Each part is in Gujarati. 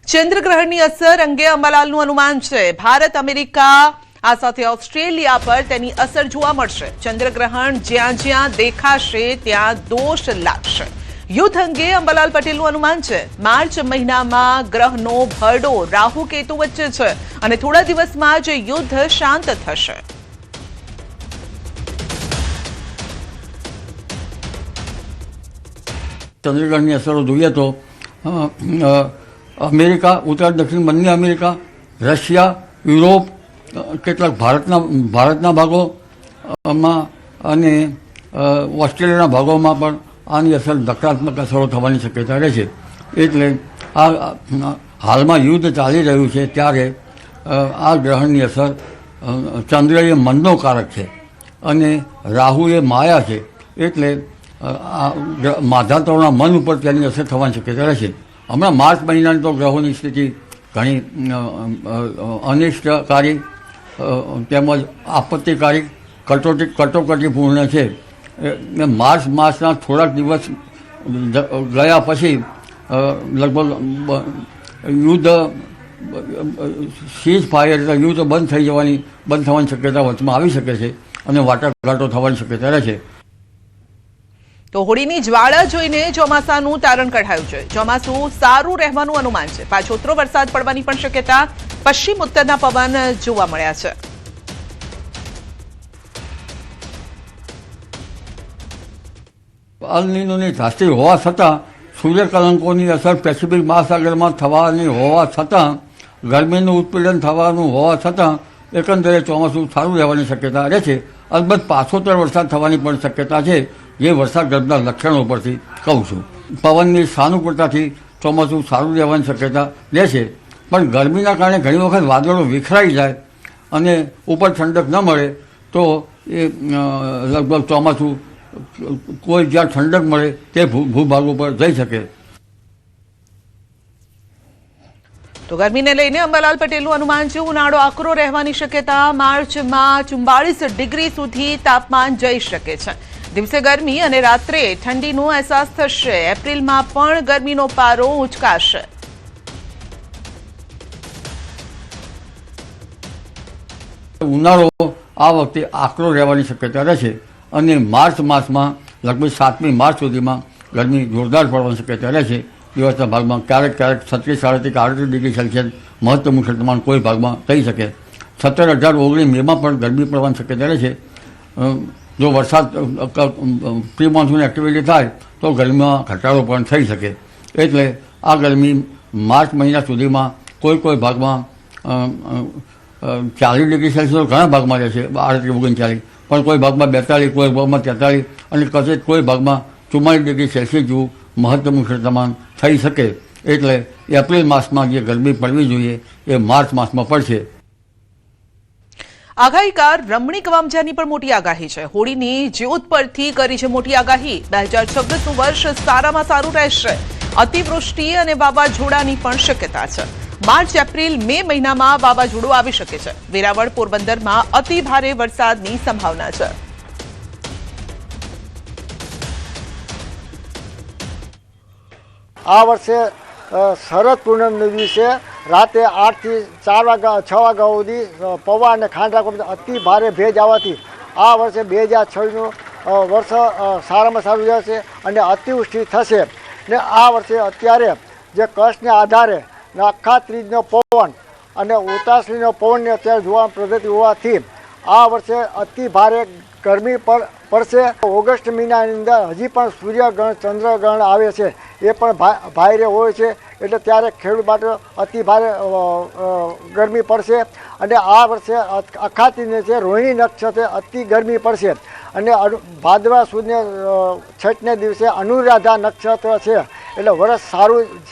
ચંદ્રગ્રહણની અસર અંગે અંબાલાલનું અનુમાન છે ભારત અમેરિકા આ સાથે ઓસ્ટ્રેલિયા પર તેની અસર જોવા મળશે। ચંદ્રગ્રહણ જ્યાં જ્યાં દેખાશે ત્યાં દોષ લાગશે। યુદ્ધ અંગે અંબાલાલ પટેલનું અનુમાન છે માર્ચ મહિનામાં ગ્રહનો ભરડો રાહુ કેતુ વચ્ચે છે અને થોડા દિવસમાં જ યુદ્ધ શાંત થશે। ચંદ્રગ્રહણની અસરો જોઈએ તો અમેરિકા, ઉત્તર દક્ષિણ બંને અમેરિકા, રશિયા, યુરોપ, કેટલાક ભારતના ભાગોમાં અને ઓસ્ટ્રેલિયાના ભાગોમાં પણ આની અસર નકારાત્મક અસરો થવાની શક્યતા રહે છે। એટલે આ હાલમાં યુદ્ધ ચાલી રહ્યું છે ત્યારે આ ગ્રહણની અસર ચંદ્ર એ મનનો કારક છે અને રાહુ એ માયા છે। એટલે માધાતાઓના મન ઉપર તેની અસર થવાની શક્યતા રહે છે। હમણાં માર્ચ મહિનાની તો ગ્રહોની સ્થિતિ ઘણી અનિષ્ટકારી તેમજ આપત્તિકારી કટોકટીપૂર્ણ છે। માર્ચ માસના થોડાક દિવસ ગયા પછી લગભગ યુદ્ધ સીઝ ફાયર એટલે યુદ્ધ બંધ થવાની શક્યતા વચમાં આવી શકે છે અને વાટાઘાટો થવાની શક્યતા રહે છે। તો હોળીની જ્વાળા જોઈને ચોમાસાનું તારણ કઢાયું છે। ચોમાસું સારું રહેવાનું અનુમાન છે। પાછોતરો વરસાદ પડવાની પણ શક્યતા પશ્ચિમ ઉત્તરના પવન જોવા મળ્યા છે। અલ નીનોની ધાસ્તી હોવા છતાં સૂર્યકલંકોની અસર પેસિફિક મહાસાગરમાં થવાની હોવા છતાં ગરમીનું ઉત્પીડન થવાનું હોવા છતાં એકંદરે ચોમાસું સારું રહેવાની શક્યતા રહે છે। અલબત્ત પાછોતર વરસાદ થવાની પણ શક્યતા છે જે વરસાદ ગર્ભના લક્ષણો પરથી કહું છું। પવનની સાનુકૂળતાથી ચોમાસું સારું રહેવાની શક્યતા રહેશે પણ ગરમીના કારણે ઘણી વખત વાદળો વિખરાઈ જાય અને ઉપર ઠંડક ન મળે તો એ લગભગ ચોમાસું કોઈ જ્યાં ઠંડક મળે તે ભૂભાગો પર જઈ શકે। તો ગરમીને લઈને અંબાલાલ પટેલનું અનુમાન છે ઉનાળો આકરો રહેવાની શક્યતા। માર્ચમાં 44 ડિગ્રી સુધી તાપમાન જઈ શકે છે। દિવસે ગરમી અને રાત્રે ઠંડીનો અહેસાસ થશે। એપ્રિલમાં પણ ગરમીનો પારો ઉંચકાશે। ઉનાળો આ વખતે આકરો રહેવાની શક્યતા રહેશે અને માર્ચ માસમાં લગભગ 7મી માર્ચ સુધીમાં ગરમી જોરદાર પડવાની શક્યતા રહેશે। દિવસના ભાગમાં ક્યારેક 36, 38 ડિગ્રી સેલ્સિયસ મહત્તમ તાપમાન કોઈ ભાગમાં થઈ શકે। 17, 18, 19 મેમાં પણ ગરમી પડવાની શક્યતા રહેશે। જો વરસાદ પ્રી મોન્સૂન એક્ટિવિટી થાય તો ગરમીમાં ઘટાડો પણ થઈ શકે। એટલે આ ગરમી માર્ચ મહિના સુધીમાં કોઈ ભાગમાં 40 ડિગ્રી સેલ્સિયસ ઘણા ભાગમાં રહેશે, 38, 39, પણ કોઈ ભાગમાં 42, કોઈ ભાગમાં 43 અને કદાચ કોઈ ભાગમાં 44 ડિગ્રી સેલ્સિયસ જેવું મહત્તમ તાપમાન થઈ શકે। એટલે એપ્રિલ માસમાં જે ગરમી પડવી જોઈએ એ માર્ચ માસમાં પડશે। આગાહીકાર રમણીક વામજાની પણ મોટી આગાહી છે। હોળીની જ્યોત પરથી કરી છે મોટી આગાહી। 2026નું વર્ષ સારામાં સારું રહેશે। અતિવૃષ્ટિ અને વાવાઝોડાની પણ શક્યતા છે। માર્ચ, એપ્રિલ, મે મહિનામાં વાવાઝોડું આવી શકે છે। વેરાવળ, પોરબંદરમાં અતિ ભારે વરસાદની સંભાવના છે। આ વર્ષે શરદ પૂનમના દિવસે રાતે 8 થી 6 વાગ્યા સુધી પવન અને ખાંડરા અતિ ભારે ભેજ આવવાથી આ વર્ષે 2026નું વર્ષ સારામાં સારું રહેશે અને અતિવૃષ્ટિ થશે। ને આ વર્ષે અત્યારે જે કચ્છને આધારે આખા ત્રીજનો પવન અને ઉતાસલીનો પવનની અત્યારે જોવાની પદ્ધતિ હોવાથી આ વર્ષે અતિ ભારે ગરમી પડશે। ઓગસ્ટ મહિનાની અંદર હજી પણ સૂર્યગ્રહણ, ચંદ્રગ્રહણ આવે છે એ પણ ભારે હોય છે એટલે ત્યારે ખેડૂત માટે અતિ ભારે ગરમી પડશે। અને આ વર્ષે અખાતીને છે રોહિણી નક્ષત્રે અતિ ગરમી પડશે અને ભાદરવા સુદ છઠને દિવસે અનુરાધા નક્ષત્ર છે એટલે વર્ષ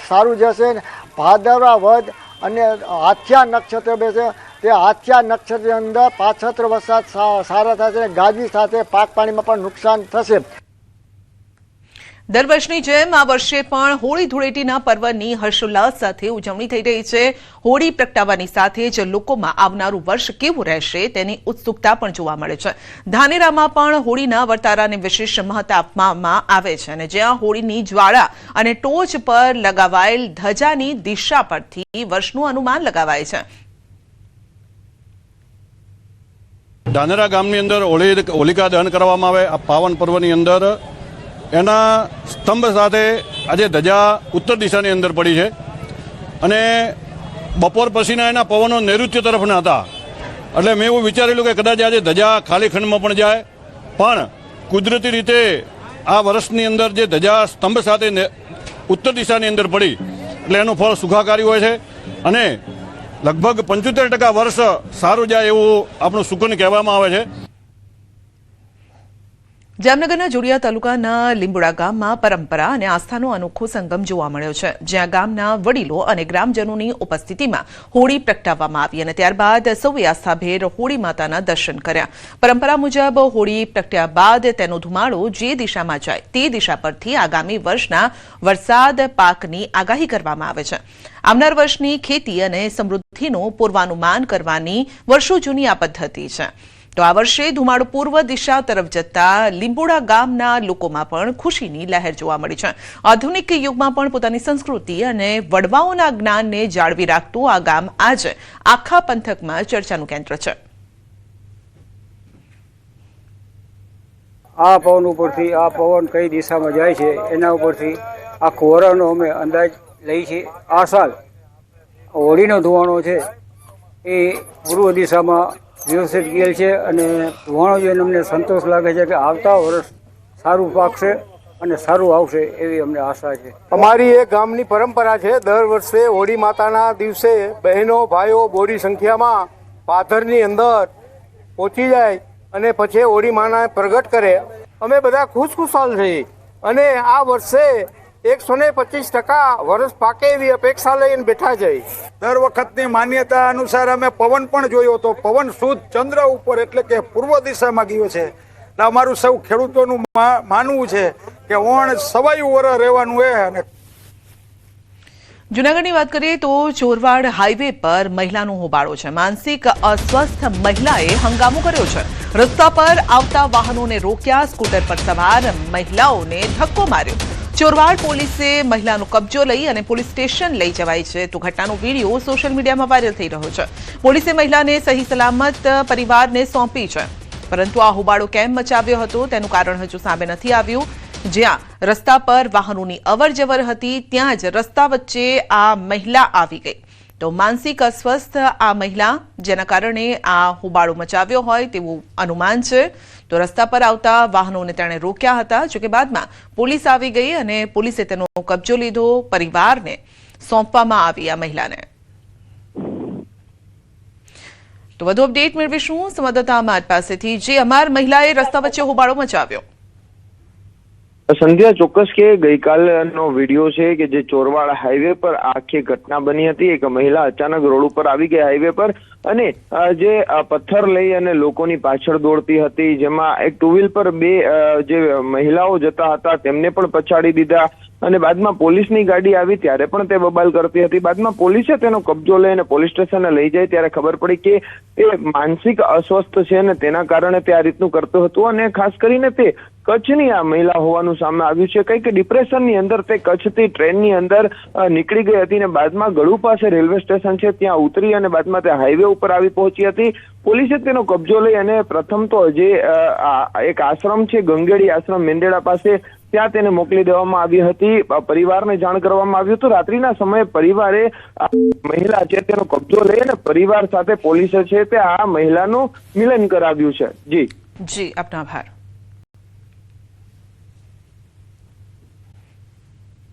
સારું જશે। ભાદરવા વધ અને હાથિયા નક્ષત્ર બેસે તે હાથિયા નક્ષત્રની અંદર પાછોતર વરસાદ સારા થશે અને ગાજવી સાથે પાક પાણીમાં પણ નુકસાન થશે। દર વર્ષની જેમ આ વર્ષે પણ હોળી ધૂળેટીના પર્વની હર્ષોલ્લાસ સાથે ઉજવણી થઈ રહી છે. હોળી પ્રગટાવવાની સાથે જ લોકોમાં આવનારું વર્ષ કેવું રહેશે તેની ઉત્સુકતા પણ જોવા મળે છે. ધાનેરામાં પણ હોળીના વર્તારાને વિશેષ મહત્વ આપવામાં આવે છે અને જ્યાં હોળીની જ્વાળા અને ટોચ પર લગાવાયેલ ધજાની દિશા પરથી વર્ષનું અનુમાન લગાવાય છે. ધાનેરા ગામની અંદર હોલિકા દહન કરવામાં આવે. આ પાવન પર્વની અંદર એના સ્તંભ સાથે આજે ધજા ઉત્તર દિશાની અંદર પડી છે અને બપોર પછીના એના પવનો નૈઋત્ય તરફના હતા. એટલે મેં એવું વિચારેલું કે કદાચ આજે ધજા ખાલી ખંડમાં પણ જાય, પણ કુદરતી રીતે આ વર્ષની અંદર જે ધજા સ્તંભ સાથે ઉત્તર દિશાની અંદર પડી એટલે એનું ફળ સુખાકારી હોય છે અને લગભગ 75% વર્ષ સારું જાય એવું આપણું સુકન કહેવામાં આવે છે. જામનગરના જોડિયા તાલુકાના લીંબુડા ગામમાં પરંપરા અને આસ્થાનો અનોખો સંગમ જોવા મળ્યો છે, જ્યાં ગામના વડીલો અને ગ્રામજનોની ઉપસ્થિતિમાં હોળી પ્રગટાવવામાં આવી અને ત્યારબાદ સૌએ આસ્થાભેર હોળી માતાના દર્શન કર્યા. પરંપરા મુજબ હોળી પ્રગટ્યા બાદ તેનો ધુમાડો જે દિશામાં જાય તે દિશા પરથી આગામી વર્ષના વરસાદ પાકની આગાહી કરવામાં આવે છે. આવનાર વર્ષની ખેતી અને સમૃદ્ધિનું પૂર્વાનુમાન કરવાની વર્ષો જૂની આ પદ્ધતિ છે. તો આ વર્ષે ધુમાડો પૂર્વ દિશા તરફ જતા લીંબુડા ગામના લોકોમાં પણ ખુશીની લહેર જોવા મળી છે. આધુનિક યુગમાં પણ પોતાની સંસ્કૃતિ અને વડવાઓના જ્ઞાનને જાળવી રાખતું આ ગામ આજે આખા પંથકમાં ચર્ચાનું કેન્દ્ર છે. આ પવન ઉપરથી આ પવન કઈ દિશામાં જાય છે એના ઉપરથી આખું વરણનો અમે અંદાજ લઈ છીએ. આ સાલ હોળીનો ધુવાણો છે એ પૂર્વ દિશામાં વ્યવસ્થિત ગયેલ છે અને ધુવાણો જોઈને અમને સંતોષ લાગે છે કે આવતા વર્ષ સારું પાકશે અને સારું આવશે એવી અમને આશા છે. અમારી એક ગામની પરંપરા છે. દર વર્ષે હોળી માતાના દિવસે બહેનો ભાઈઓ બોરી સંખ્યામાં પાથરની અંદર પહોંચી જાય અને પછી હોળી માના પ્રગટ કરે. અમે બધા ખુશખુશાલ છીએ અને આ વર્ષે 125% વર્ષ પાકે એવી અપેક્ષા લઈને બેઠા છે. દર વખતની માન્યતા અનુસાર અમે પવન પણ જોયો હતો. પવન શુદ્ધ ચંદ્ર ઉપર એટલે કે પૂર્વ દિશામાં ગયો છે. એટલે અમારું સૌ ખેડૂતોનું માનવું છે કે ઓણ સવાયું વરસ રહેવાનું હોય. અને જૂનાગઢની વાત કરીએ તો ચોરવાડ હાઈવે પર મહિલાનો હોબાળો છે. માનસિક અસ્વસ્થ મહિલાએ હંગામો કર્યો છે. રસ્તા પર આવતા વાહનોને રોક્યા, સ્કૂટર પર સવાર મહિલાઓને ધક્કો માર્યો. ચોરવાડ પોલીસે મહિલાનો કબજો લઈ અને પોલીસ સ્ટેશન લઈ જવાઈ છે. તો ઘટનાનો વિડીયો સોશિયલ મીડિયામાં વાયરલ થઈ રહ્યો છે. પોલીસે મહિલાને સહી સલામત પરિવારને સોંપી છે, પરંતુ આ હોબાળો કેમ મચાવ્યો હતો તેનું કારણ હજુ સામે નથી આવ્યું. જ્યાં રસ્તા પર વાહનોની અવરજવર હતી ત્યાં જ રસ્તા વચ્ચે આ મહિલા આવી ગઈ. તો માનસિક અસ્વસ્થ આ મહિલા જેના કારણે આ હોબાળો મચાવ્યો હોય તેવું અનુમાન છે. તો રસ્તા પર આવતા વાહનોને તેણે રોક્યા હતા, જોકે બાદમાં પોલીસ આવી ગઈ અને પોલીસે તેનો કબજો લીધો. પરિવારને સોંપવામાં આવી આ મહિલાને. તો વધુ અપડેટ મેળવીશું સંવાદદાતા અમાર પાસેથી. જે અમાર મહિલાએ રસ્તા વચ્ચે હોબાળો મચાવ્યો. સંધ્યા, ચોક્કસ કે ગઈકાલનો વિડીયો છે કે જે ચોરવાડ હાઈવે પર આખી ઘટના બની હતી. એક મહિલા અચાનક રોડ ઉપર આવી ગઈ હાઈવે પર અને જે પથ્થર લઈ અને લોકોની પાછળ દોડતી હતી, જેમાં એક ટુ વ્હીલ પર બે જે મહિલાઓ જતા હતા તેમને પણ પછાડી દીધા અને બાદમાં પોલીસની ગાડી આવી ત્યારે પણ તે બબાલ કરતી હતી. બાદમાં પોલીસે તેનો કબજો લઈ અને પોલીસ સ્ટેશને લઈ જાય ત્યારે ખબર પડી કે તે માનસિક અસ્વસ્થ છે અને તેના કારણે તે આ રીતનું કરતું હતું અને ખાસ કરીને તે કચ્છની આ મહિલા હોવાનું સામે આવ્યું છે. કંઈક ડિપ્રેશનની અંદર તે કચ્છથી ટ્રેનની અંદર નીકળી ગઈ હતી અને બાદમાં ગળુ પાસે રેલવે સ્ટેશન છે ત્યાં ઉતરી અને બાદમાં તે હાઈવે ઉપર આવી પહોંચી હતી. પોલીસે તેનો કબજો લઈ અને પ્રથમ તો જે એક આશ્રમ છે ગંગેડી આશ્રમ મેંદેડા પાસે ત્યાં તેને મોકલી દેવામાં આવી હતી. પરિવારને જાણ કરવામાં આવ્યું હતું. રાત્રિના સમયે પરિવારે મહિલા છે તેનો કબજો લઈ અને પરિવાર સાથે પોલીસે છે તે આ મહિલાનું મિલન કરાવ્યું છે. જી આપનો આભાર.